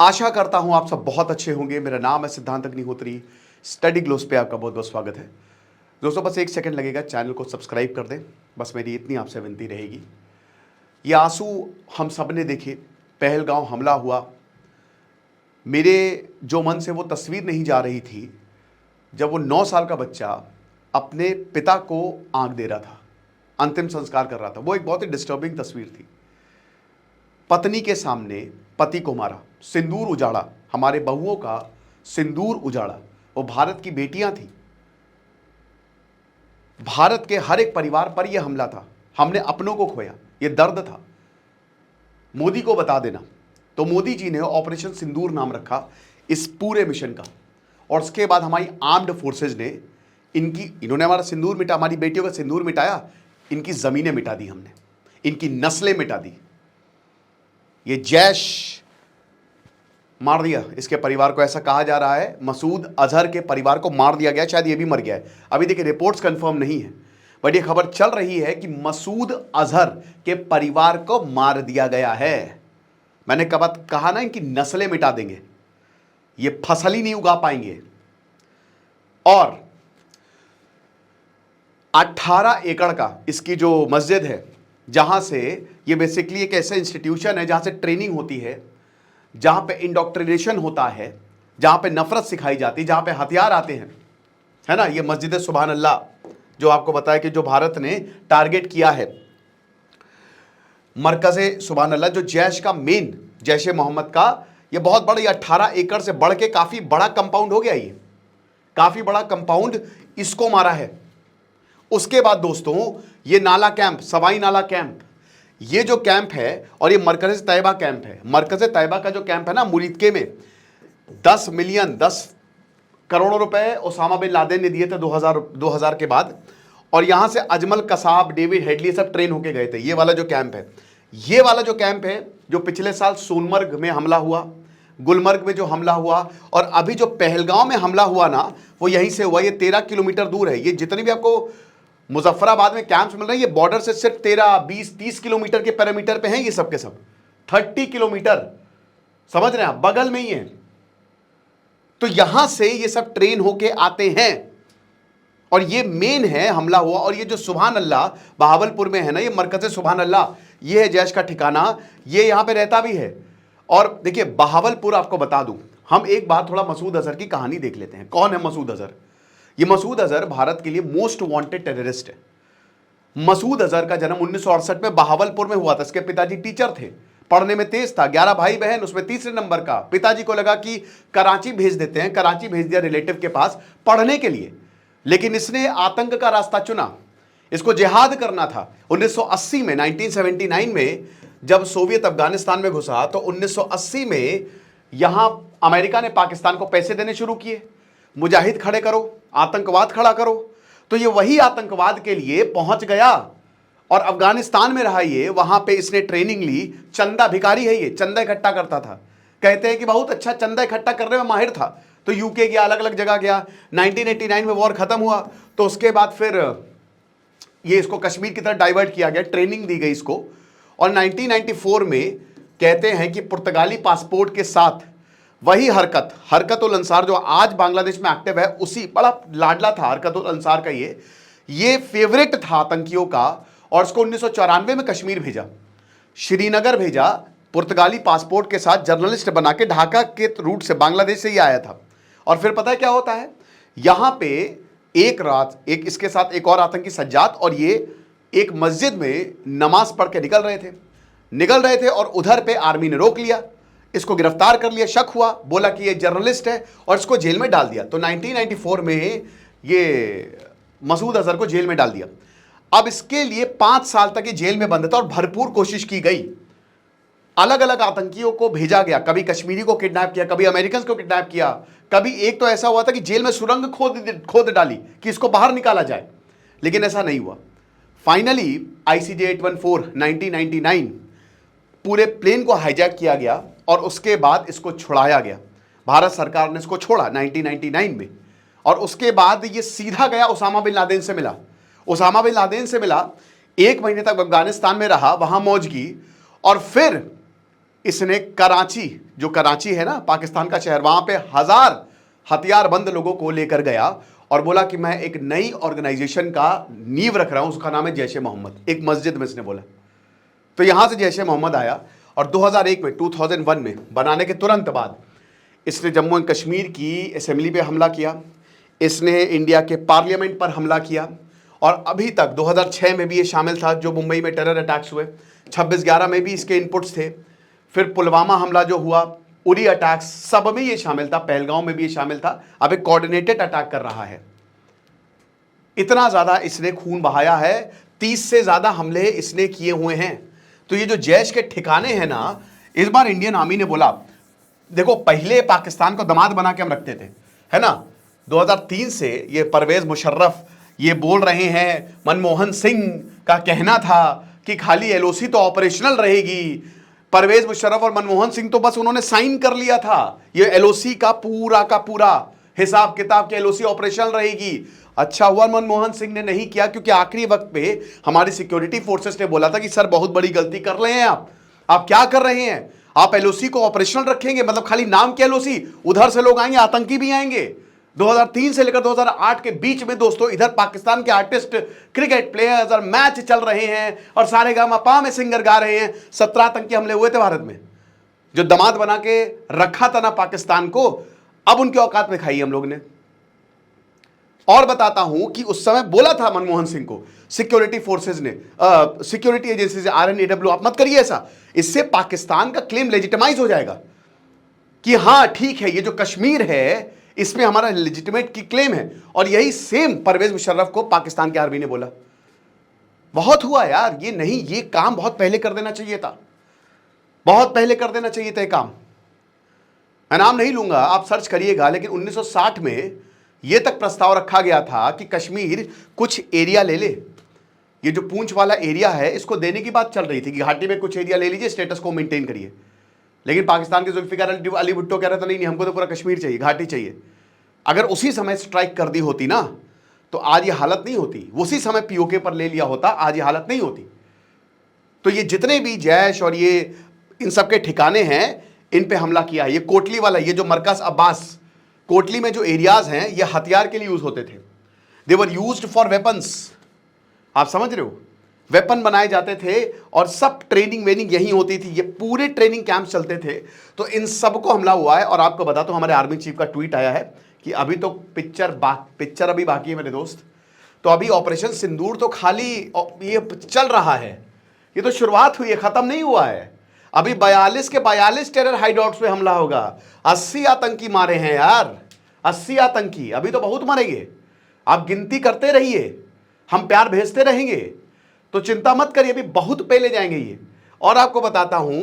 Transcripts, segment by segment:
आशा करता हूं आप सब बहुत अच्छे होंगे। मेरा नाम है सिद्धांत अग्निहोत्री। स्टडी ग्लोस पे आपका बहुत बहुत स्वागत है। दोस्तों बस एक सेकंड लगेगा, चैनल को सब्सक्राइब कर दें, बस मेरी इतनी आपसे विनती रहेगी। ये आंसू हम सब ने देखे, पहलगांव हमला हुआ। मेरे जो मन से वो तस्वीर नहीं जा रही थी जब वो 9 साल का बच्चा अपने पिता को आंख दे रहा था, अंतिम संस्कार कर रहा था। वो एक बहुत ही डिस्टर्बिंग तस्वीर थी। पत्नी के सामने पति को मारा, सिंदूर उजाड़ा, हमारे बहुओं का सिंदूर उजाड़ा। वो भारत की बेटियां थी, भारत के हर एक परिवार पर यह हमला था। हमने अपनों को खोया, यह दर्द था। मोदी को बता देना। तो मोदी जी ने ऑपरेशन सिंदूर नाम रखा इस पूरे मिशन का। और उसके बाद हमारी आर्म्ड फोर्सेज ने इन्होंने हमारा सिंदूर मिटा, हमारी बेटियों का सिंदूर मिटाया, इनकी जमीनें मिटा दी हमने, इनकी नस्लें मिटा दी। ये जैश मार दिया इसके परिवार को, ऐसा कहा जा रहा है मसूद अजहर के परिवार को मार दिया गया, शायद ये भी मर गया है। अभी देखिए रिपोर्ट्स कंफर्म नहीं है, बट ये खबर चल रही है कि मसूद अजहर के परिवार को मार दिया गया है। मैंने कहा ना, इनकी नस्लें मिटा देंगे, ये फसल ही नहीं उगा पाएंगे। और 18 एकड़ का इसकी जो मस्जिद है, जहां से ये बेसिकली एक ऐसा इंस्टीट्यूशन है जहां से ट्रेनिंग होती है, जहां पे इंडोक्ट्रिनेशन होता है, जहां पे नफरत सिखाई जाती है, जहां पे हथियार आते हैं, है ना। ये मस्जिद सुभान अल्लाह जो आपको बताया कि जो भारत ने टारगेट किया है, मरकज़े सुभान अल्लाह जो जैश का मेन, जैश ए मोहम्मद का ये बहुत बड़ा, ये 18 एकड़ से बढ़ के काफी बड़ा कंपाउंड हो गया। ये काफी बड़ा कंपाउंड इसको मारा है। उसके बाद दोस्तों ये नाला कैंप, सवाई नाला कैंप, ये जो कैंप है, और ये मरकज़ तैयबा कैंप है। मरकज़ तैयबा का जो कैंप है ना, मुरीदके में 10 करोड़ रुपए ओसामा बिन लादेन ने दिए थे 2000 के बाद। और यहां से अजमल कसाब, डेविड हेडली सब ट्रेन होके गए थे। ये वाला जो कैंप है, ये वाला जो कैंप है, जो पिछले साल सोनमर्ग में हमला हुआ, गुलमर्ग में जो हमला हुआ, और अभी जो पहलगांव में हमला हुआ ना, वो यहीं से हुआ। ये 13 किलोमीटर दूर है। ये जितने भी आपको मुजफ्फराबाद में कैंप्स मिल रहे हैं, ये बॉर्डर से सिर्फ 13, 20, 30 किलोमीटर के पैरामीटर पे हैं ये सब के सब। 30 किलोमीटर, समझ रहे हैं आप, बगल में ही है। तो यहां से ये सब ट्रेन होके आते हैं, और ये मेन है हमला हुआ। और ये जो सुभान अल्लाह बहावलपुर में है ना, ये मरकज़ सुभान अल्लाह, ये है जैश का ठिकाना, ये यहां पे रहता भी है। और देखिए बहावलपुर, आपको बता दूं, हम एक बार थोड़ा मसूद अजहर की कहानी देख लेते हैं। कौन है मसूद अजहर? ये मसूद अजहर भारत के लिए मोस्ट वांटेड टेररिस्ट है। मसूद अजहर का जन्म 1968 में बहावलपुर में हुआ था। इसके पिताजी टीचर थे, पढ़ने में तेज था, 11 भाई बहन, उसमें तीसरे नंबर का। पिताजी को लगा कि कराची भेज देते हैं, कराची भेज दिया रिलेटिव के पास पढ़ने के लिए। लेकिन इसने आतंक का रास्ता चुना, इसको जिहाद करना था। 1980 में, 1979 में जब सोवियत अफगानिस्तान में घुसा, तो 1980 में यहां अमेरिका ने पाकिस्तान को पैसे देने शुरू किए, मुजाहिद खड़े करो, आतंकवाद खड़ा करो। तो ये वही आतंकवाद के लिए पहुंच गया और अफगानिस्तान में रहा। ये वहां पे इसने ट्रेनिंग ली। चंदा भिखारी है, ये चंदा इकट्ठा करता था। कहते हैं कि बहुत अच्छा चंदा इकट्ठा करने में माहिर था। तो यूके गया, अलग अलग जगह गया। 1989 में वॉर खत्म हुआ, तो उसके बाद फिर ये इसको कश्मीर की तरफ डाइवर्ट किया गया, ट्रेनिंग दी गई इसको। और 1994 में कहते हैं कि पुर्तगाली पासपोर्ट के साथ वही हरकतुल अंसार जो आज बांग्लादेश में एक्टिव है, उसी, बड़ा लाडला था हरकतुल अंसार का, ये फेवरेट था आतंकियों का। और उसको 1994 में कश्मीर भेजा, श्रीनगर भेजा, पुर्तगाली पासपोर्ट के साथ जर्नलिस्ट बना के, ढाका के रूट से, बांग्लादेश से ही आया था। और फिर पता है क्या होता है, यहां पे एक रात एक इसके साथ एक और आतंकी सज्जाद और ये एक मस्जिद में नमाज पढ़ के निकल रहे थे और उधर पे आर्मी ने रोक लिया, इसको गिरफ्तार कर लिया। शक हुआ, बोला कि ये जर्नलिस्ट है, और इसको जेल में डाल दिया। तो 1994 में ये मसूद अजहर को जेल में डाल दिया। अब इसके लिए 5 साल तक ये जेल में बंद था और भरपूर कोशिश की गई। अलग अलग आतंकियों को भेजा गया, कभी कश्मीरी को किडनैप किया, कभी अमेरिकन को किडनैप किया, कभी एक तो ऐसा हुआ था कि जेल में सुरंग खोद डाली कि इसको बाहर निकाला जाए, लेकिन ऐसा नहीं हुआ। फाइनली ICJ 814 1999 पूरे प्लेन को हाईजैक किया गया और उसके बाद इसको छुड़ाया गया। भारत सरकार ने इसको छोड़ा 1999 में। और उसके बाद ये सीधा गया ओसामा बिन लादेन से मिला। ओसामा बिन लादेन से मिला, 1 महीने तक अफगानिस्तान में रहा, वहां मौज की, और फिर इसने कराची, जो कराची है ना पाकिस्तान का शहर, वहां पे 1000 हथियारबंद लोगों को लेकर गया और बोला कि मैं एक नई ऑर्गेनाइजेशन का नींव रख रहा हूं, उसका नाम है जैश ए मोहम्मद। एक मस्जिद में इसने बोला। तो यहां से जैश ए मोहम्मद आया और 2001 में बनाने के तुरंत बाद इसने जम्मू एंड कश्मीर की असेंबली पे हमला किया, इसने इंडिया के पार्लियामेंट पर हमला किया, और अभी तक 2006 में भी ये शामिल था जो मुंबई में टेरर अटैक्स हुए, 26/11 में भी इसके इनपुट्स थे, फिर पुलवामा हमला जो हुआ, उरी अटैक्स, सब में ये शामिल था, पहलगांव में भी ये शामिल था। अब एक कोऑर्डिनेटेड अटैक कर रहा है। इतना ज्यादा इसने खून बहाया है, 30 से ज्यादा हमले इसने किए हुए हैं। तो ये जो जैश के ठिकाने हैं ना, इस बार इंडियन आर्मी ने बोला, देखो पहले पाकिस्तान को दामाद बना के हम रखते थे, है ना। 2003 से ये परवेज मुशर्रफ ये बोल रहे हैं, मनमोहन सिंह का कहना था कि खाली एलओसी तो ऑपरेशनल रहेगी। परवेज मुशर्रफ और मनमोहन सिंह तो बस उन्होंने साइन कर लिया था, ये एलओसी का पूरा हिसाब किताब की एलओसी ऑपरेशनल रहेगी। अच्छा हुआ मनमोहन सिंह ने नहीं किया, क्योंकि आखिरी वक्त पे हमारी सिक्योरिटी फोर्सेस ने बोला था कि सर बहुत बड़ी गलती कर रहे हैं आप क्या कर रहे हैं, आप एलओसी को ऑपरेशनल रखेंगे, मतलब खाली नाम की एलओसी, उधर से लोग आएंगे, आतंकी भी आएंगे। 2003 से लेकर 2008 के बीच में दोस्तों इधर पाकिस्तान के आर्टिस्ट, क्रिकेट प्लेयर्स और मैच चल रहे हैं और सारे गामा में सिंगर गा रहे हैं। 17 आतंकी हमले हुए थे भारत में, जो दामाद बना के रखा था ना पाकिस्तान को, अब उनकी औकात में खाई हम लोग ने। और बताता हूं कि उस समय बोला था मनमोहन सिंह को सिक्योरिटी फोर्सेज ने, सिक्योरिटी एजेंसी से, RNAW, आप मत करिए ऐसा, इससे पाकिस्तान का क्लेम लेजिटिमाइज हो जाएगा कि हां ठीक है, ये जो कश्मीर है इसमें हमारा लेजिटिमेट की क्लेम है। और यही सेम परवेज मुशर्रफ को पाकिस्तान के आर्मी ने बोला। बहुत हुआ यार, ये नहीं, ये काम बहुत पहले कर देना चाहिए था, बहुत पहले कर देना चाहिए था ये काम। मैं नाम नहीं लूंगा, आप सर्च करिएगा, लेकिन 1960 में यह तक प्रस्ताव रखा गया था कि कश्मीर कुछ एरिया ले ले। ये जो पूंछ वाला एरिया है इसको देने की बात चल रही थी कि घाटी में कुछ एरिया ले लीजिए, स्टेटस को मेंटेन करिए। लेकिन पाकिस्तान के जुल्फिकार अली भुट्टो कह रहे थे नहीं, हमको तो पूरा कश्मीर चाहिए, घाटी चाहिए। अगर उसी समय स्ट्राइक कर दी होती ना तो आज ये हालत नहीं होती, उसी समय पीओके पर ले लिया होता, आज ये हालत नहीं होती। तो ये जितने भी जैश और ये इन सब के ठिकाने हैं, इन पे हमला किया है। ये कोटली वाला, ये जो मरकज अब्बास, कोटली में जो एरियाज हैं, ये हथियार के लिए यूज होते थे, दे वर यूज्ड फॉर वेपन्स। आप समझ रहे हो, वेपन बनाए जाते थे और सब ट्रेनिंग वेनिंग यही होती थी, ये पूरे ट्रेनिंग कैंप चलते थे। तो इन सबको हमला हुआ है। और आपको बता तो हमारे आर्मी चीफ का ट्वीट आया है कि अभी तो पिक्चर अभी बाकी है मेरे दोस्त। तो अभी ऑपरेशन सिंदूर तो खाली ये चल रहा है, ये तो शुरुआत हुई है, खत्म नहीं हुआ है। अभी 42 के 42 टेरर हाइडआउट्स पे हमला होगा। 80 आतंकी मारे हैं यार, 80 आतंकी, अभी तो बहुत मरेंगे। आप गिनती करते रहिए, हम प्यार भेजते रहेंगे, तो चिंता मत करिए, अभी बहुत पहले जाएंगे ये। और आपको बताता हूं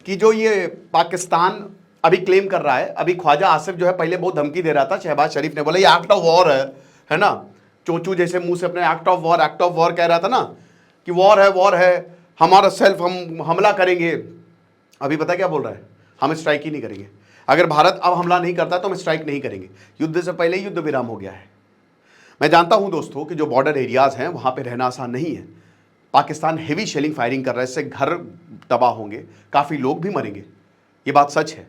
कि जो ये पाकिस्तान अभी क्लेम कर रहा है, अभी ख्वाजा आसिफ जो है पहले बहुत धमकी दे रहा था, शहबाज शरीफ ने बोला ये एक्ट ऑफ वॉर है ना, चोचू जैसे मुंह से अपने एक्ट ऑफ वॉर कह रहा था ना कि वॉर है, हमारा सेल्फ, हम हमला करेंगे। अभी पता क्या बोल रहा है, हम स्ट्राइक ही नहीं करेंगे। अगर भारत अब हमला नहीं करता तो हम स्ट्राइक नहीं करेंगे। युद्ध से पहले ही युद्ध विराम हो गया है। मैं जानता हूं दोस्तों कि जो बॉर्डर एरियाज हैं वहां पे रहना आसान नहीं है। पाकिस्तान हेवी शेलिंग फायरिंग कर रहा है, इससे घर तबाह होंगे, काफ़ी लोग भी मरेंगे, ये बात सच है।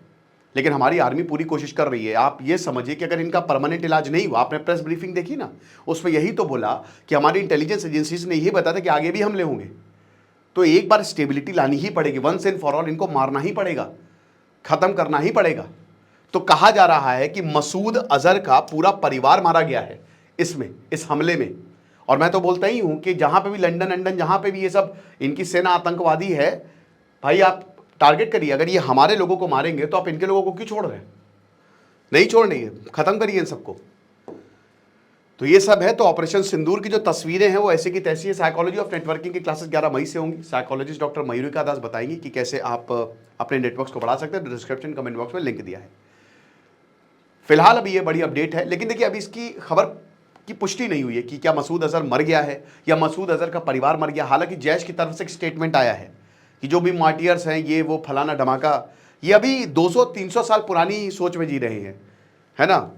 लेकिन हमारी आर्मी पूरी कोशिश कर रही है। आप ये समझिए कि अगर इनका परमानेंट इलाज नहीं हुआ, आपने प्रेस ब्रीफिंग देखी ना, उसमें यही तो बोला कि हमारी इंटेलिजेंस एजेंसीज ने यही बताया था कि आगे भी हमले होंगे। तो एक बार स्टेबिलिटी लानी ही पड़ेगी, वंस एंड फॉर ऑल, इनको मारना ही पड़ेगा, खत्म करना ही पड़ेगा। तो कहा जा रहा है कि मसूद अजहर का पूरा परिवार मारा गया है इसमें, इस हमले में। और मैं तो बोलता ही हूं कि जहां पे भी लंदन जहां पे भी ये सब इनकी सेना आतंकवादी है, भाई आप टारगेट करिए। अगर ये हमारे लोगों को मारेंगे तो आप इनके लोगों को क्यों छोड़ रहे हैं? नहीं छोड़ने, खत्म करिए इन सबको। तो ये सब है। तो ऑपरेशन सिंदूर की जो तस्वीरें हैं वो ऐसे की तैसी है। साइकोलॉजी ऑफ नेटवर्किंग की क्लासेस 11 मई से होंगी। साइकोलॉजिस्ट डॉक्टर मयूरिका दास बताएंगी कि कैसे आप अपने नेटवर्क्स को बढ़ा सकते हैं। डिस्क्रिप्शन कमेंट बॉक्स में लिंक दिया है। फिलहाल अभी ये बड़ी अपडेट है, लेकिन देखिए अभी इसकी खबर की पुष्टि नहीं हुई है कि क्या मसूद अजहर मर गया है या मसूद अजहर का परिवार मर गया। हालांकि जैश की तरफ से एक स्टेटमेंट आया है कि जो भी मार्टियर्स हैं ये वो फलाना धमाका, ये अभी 200-300 साल पुरानी सोच में जी रहे हैं, है ना।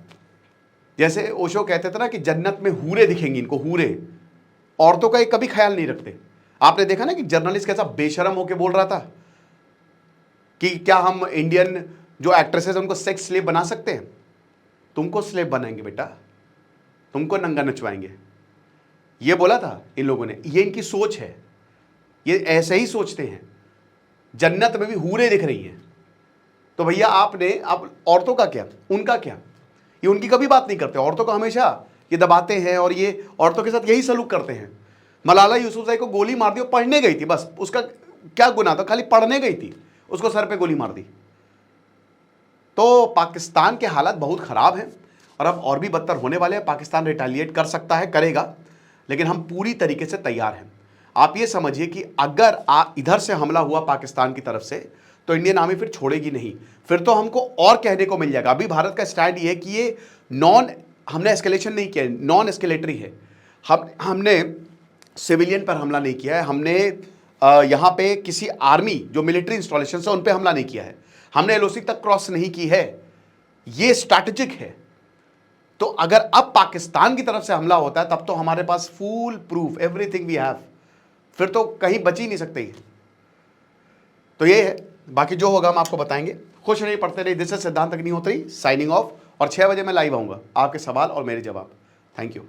जैसे ओशो कहते थे ना कि जन्नत में हूरे दिखेंगी इनको, हूरे। औरतों का एक कभी ख्याल नहीं रखते। आपने देखा ना कि जर्नलिस्ट कैसा बेशरम होकर बोल रहा था कि क्या हम इंडियन जो एक्ट्रेसेस उनको सेक्स स्लेव बना सकते हैं? तुमको स्लेव बनाएंगे बेटा, तुमको नंगा नचवाएंगे। ये बोला था इन लोगों ने, ये इनकी सोच है, ये ऐसे ही सोचते हैं। जन्नत में भी हूरें दिख रही हैं, तो भैया आपने अब औरतों का क्या, उनका क्या? ये उनकी कभी बात नहीं करते, औरतों को हमेशा ये दबाते हैं और ये औरतों के साथ यही सलूक करते हैं। मलाला यूसुफजई को गोली मार दी, वो पढ़ने गई थी, बस उसका क्या गुनाह था, खाली पढ़ने गई थी, उसको सर पे गोली मार दी। तो पाकिस्तान के हालात बहुत खराब हैं और अब और भी बदतर होने वाले हैं। पाकिस्तान रिटेलिएट कर सकता है, करेगा, लेकिन हम पूरी तरीके से तैयार हैं। आप ये समझिए कि अगर इधर से हमला हुआ पाकिस्तान की तरफ से, तो इंडियन आर्मी फिर छोड़ेगी नहीं, फिर तो हमको और कहने को मिल जाएगा। अभी भारत का स्टैंड ये है कि ये हमने एस्केलेशन नहीं किया, नॉन एस्केलेटरी है। हमने सिविलियन पर हमला नहीं किया है, हमने यहाँ पे किसी आर्मी जो मिलिट्री इंस्टॉलेशन है उन पे हमला नहीं किया है, हमने एलओसी तक क्रॉस नहीं की है। ये स्ट्रैटेजिक है। तो अगर अब पाकिस्तान की तरफ से हमला होता है तब तो हमारे पास full proof, everything we have, फिर तो कहीं बच ही नहीं सकते। तो ये है, बाकी जो होगा हम आपको बताएंगे। खुश रहिए, पढ़ते रहिए। दिस इज सिद्धांत अग्निहोत्री साइनिंग ऑफ, और 6 बजे मैं लाइव आऊंगा, आपके सवाल और मेरे जवाब। Thank you.